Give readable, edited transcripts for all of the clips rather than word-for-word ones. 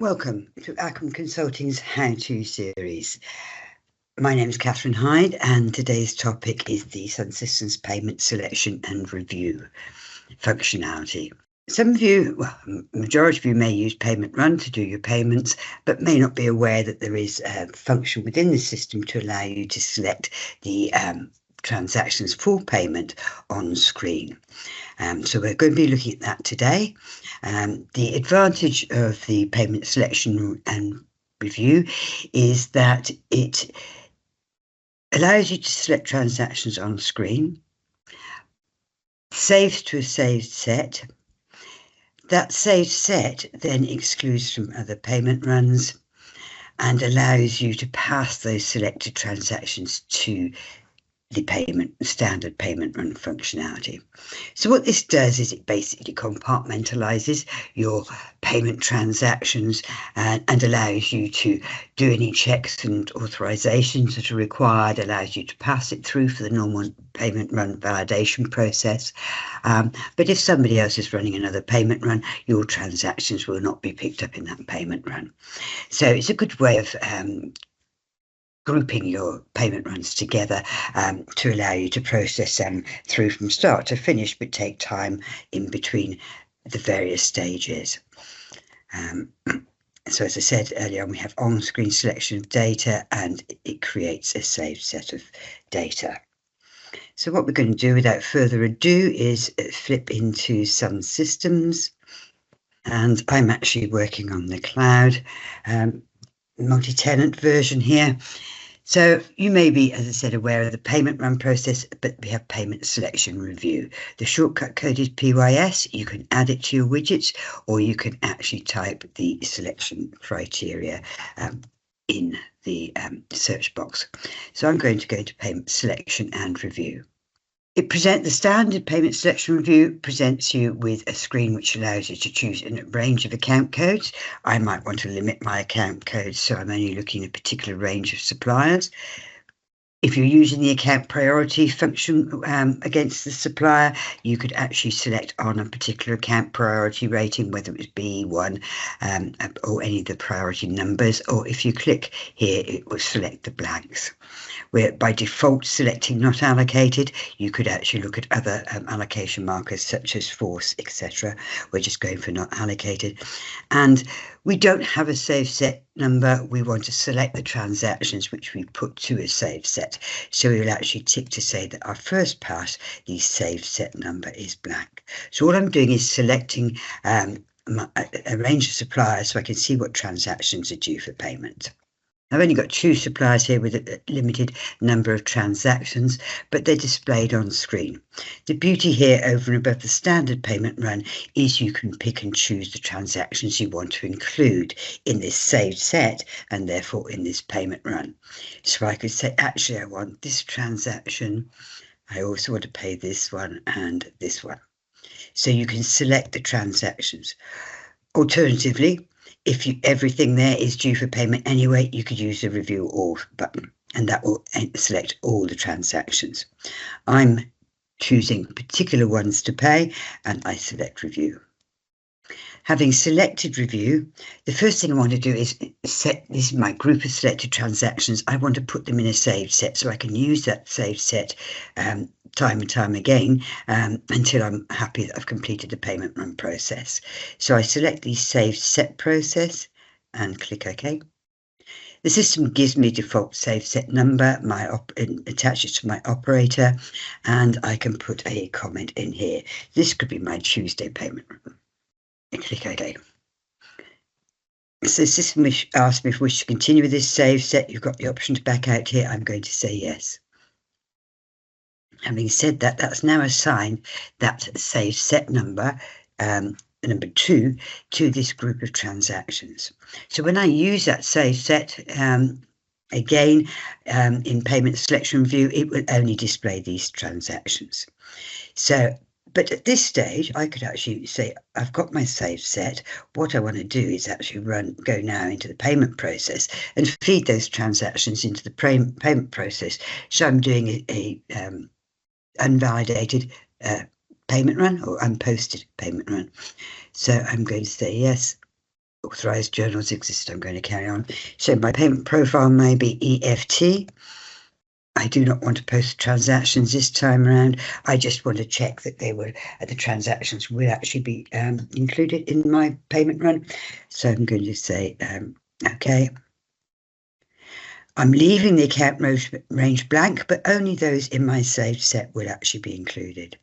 Welcome to AcQuum Consulting's How-To series. My name is Catherine Hyde, and today's topic is the SunSystems Payment Selection and Review functionality. Some of you, well, majority of you may use Payment Run to do your payments, but may not be aware that there is a function within the system to allow you to select the transactions for payment on screen. So we're going to be looking at that today. The advantage of the payment selection and review is that it allows you to select transactions on screen, saves to a saved set. That saved set then excludes from other payment runs and allows you to pass those selected transactions to the standard payment run functionality. So what this does is it basically compartmentalizes your payment transactions and allows you to do any checks and authorizations that are required, allows you to pass it through for the normal payment run validation process. But if somebody else is running another payment run, your transactions will not be picked up in that payment run. So it's a good way of grouping your payment runs together to allow you to process them through from start to finish, but take time in between the various stages. So as I said earlier on, we have on-screen selection of data and it creates a saved set of data. So what we're going to do without further ado is flip into SunSystems, and I'm actually working on the cloud multi-tenant version here. So you may be, as I said, aware of the payment run process, but we have payment selection review. The shortcut code is PYS. You can add it to your widgets, or you can actually type the selection criteria in the search box. So I'm going to go to payment selection and review. The standard payment selection review presents you with a screen which allows you to choose a range of account codes. I might want to limit my account codes, so I'm only looking at a particular range of suppliers. If you're using the account priority function against the supplier, you could actually select on a particular account priority rating, whether it was B1 or any of the priority numbers, or if you click here, it will select the blanks. We're by default selecting not allocated. You could actually look at other allocation markers such as force, etc. We're just going for not allocated. And we don't have a save set number. We want to select the transactions which we put to a save set. So we will actually tick to say that our first pass, the save set number is blank. So all I'm doing is selecting a range of suppliers so I can see what transactions are due for payment. I've only got 2 suppliers here with a limited number of transactions, but they're displayed on screen. The beauty here over and above the standard payment run is you can pick and choose the transactions you want to include in this saved set and therefore in this payment run. So I could say, actually, I want this transaction. I also want to pay this one and this one. So you can select the transactions. Alternatively, if everything there is due for payment anyway, you could use the review all button and that will select all the transactions. I'm choosing particular ones to pay and I select review. Having selected review, the first thing I want to do is set this is my group of selected transactions. I want to put them in a saved set so I can use that saved set time and time again until I'm happy that I've completed the payment run process. So I select the saved set process and click OK. The system gives me default save set number, attaches to my operator, and I can put a comment in here. This could be my Tuesday payment run. And click OK. So the system asks me if I wish to continue with this save set. You've got the option to back out here. I'm going to say yes. Having said that, that's now assigned that save set number, number 2, to this group of transactions. So when I use that save set again in payment selection view, it will only display these transactions. But at this stage, I could actually say, I've got my save set. What I want to do is actually go now into the payment process and feed those transactions into the payment process. So I'm doing a unvalidated payment run or unposted payment run. So I'm going to say yes. authorised journals exist, I'm going to carry on. So my payment profile may be EFT. I do not want to post transactions this time around. I just want to check that the transactions will actually be included in my payment run. So I'm going to say, okay. I'm leaving the account range blank, but only those in my saved set will actually be included.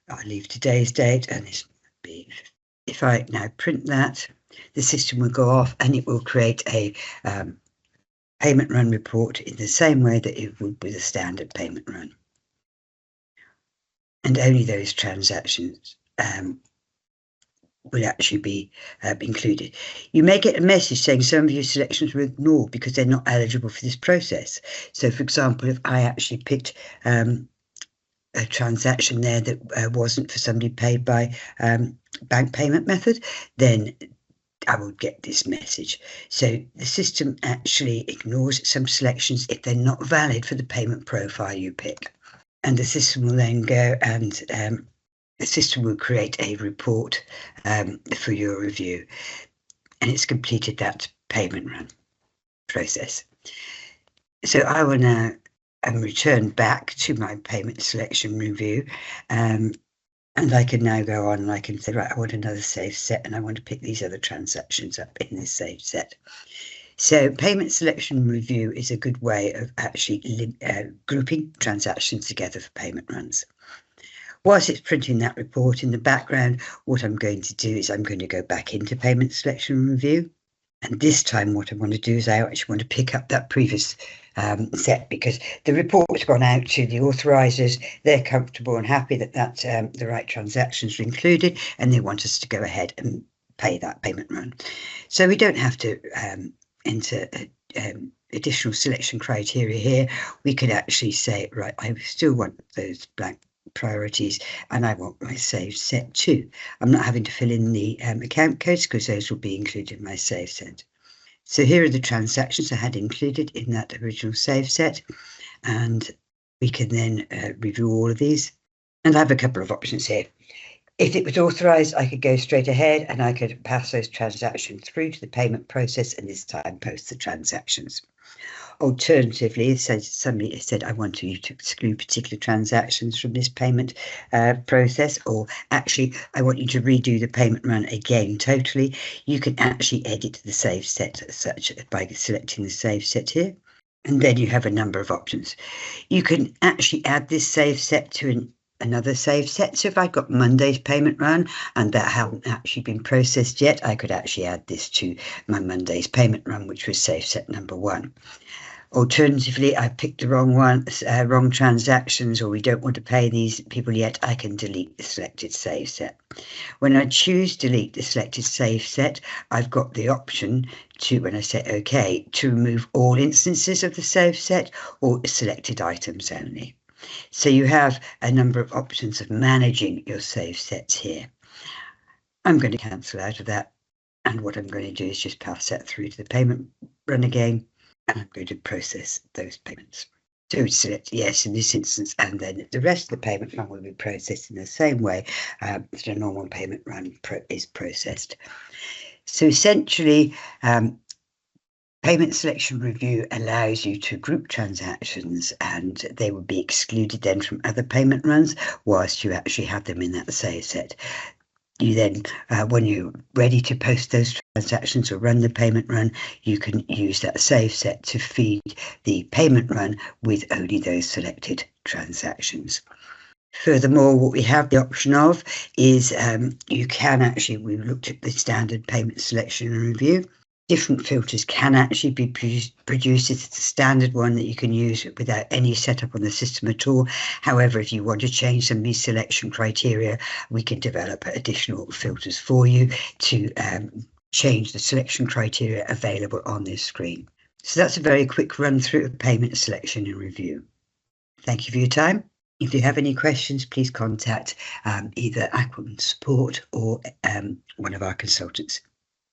I leave today's date, and this would be, if I now print that, the system will go off and it will create a payment run report in the same way that it would with a standard payment run. And only those transactions will actually be included. You may get a message saying some of your selections were ignored because they're not eligible for this process. So, for example, if I actually picked a transaction there that wasn't for somebody paid by bank payment method, then I will get this message. So the system actually ignores some selections if they're not valid for the payment profile you pick. And the system will then go and the system will create a report for your review. And it's completed that payment run process. So I will now return back to my payment selection review. And I can now go on and I can say, right, I want another saved set and I want to pick these other transactions up in this saved set. So payment selection review is a good way of actually grouping transactions together for payment runs. Whilst it's printing that report in the background, what I'm going to do is I'm going to go back into payment selection review. And this time what I want to do is I actually want to pick up that previous set, because the report's gone out to the authorisers. They're comfortable and happy that the right transactions are included, and they want us to go ahead and pay that payment run. So we don't have to enter additional selection criteria here. We could actually say, right, I still want those blank priorities and I want my saved set too. I'm not having to fill in the account codes because those will be included in my saved set. So here are the transactions I had included in that original save set, and we can then review all of these. And I have a couple of options here. If it was authorised, I could go straight ahead and I could pass those transactions through to the payment process and this time post the transactions. Alternatively, if somebody said, I want you to exclude particular transactions from this payment process, or actually, I want you to redo the payment run again totally, you can actually edit the save set as such by selecting the save set here. And then you have a number of options. You can actually add this save set to another save set. So if I've got Monday's payment run and that hadn't actually been processed yet, I could actually add this to my Monday's payment run, which was save set number 1. Alternatively, I picked the wrong transactions, or we don't want to pay these people yet, I can delete the selected save set. When I choose delete the selected save set, I've got the option to, when I say OK, to remove all instances of the save set or selected items only. So you have a number of options of managing your save sets here. I'm going to cancel out of that. And what I'm going to do is just pass that through to the payment run again. And I'm going to process those payments. So select yes in this instance, and then the rest of the payment run will be processed in the same way that a normal payment run is processed. So essentially, payment selection review allows you to group transactions and they will be excluded then from other payment runs whilst you actually have them in that save set. You then, when you're ready to post those transactions or run the payment run, you can use that save set to feed the payment run with only those selected transactions. Furthermore, what we have the option of is you can actually, we looked at the standard payment selection and review. Different filters can actually be produced. It's the standard one that you can use without any setup on the system at all. However, if you want to change some of these selection criteria, we can develop additional filters for you to change the selection criteria available on this screen. So that's a very quick run through of payment selection and review. Thank you for your time. If you have any questions, please contact either AcQuum support or one of our consultants.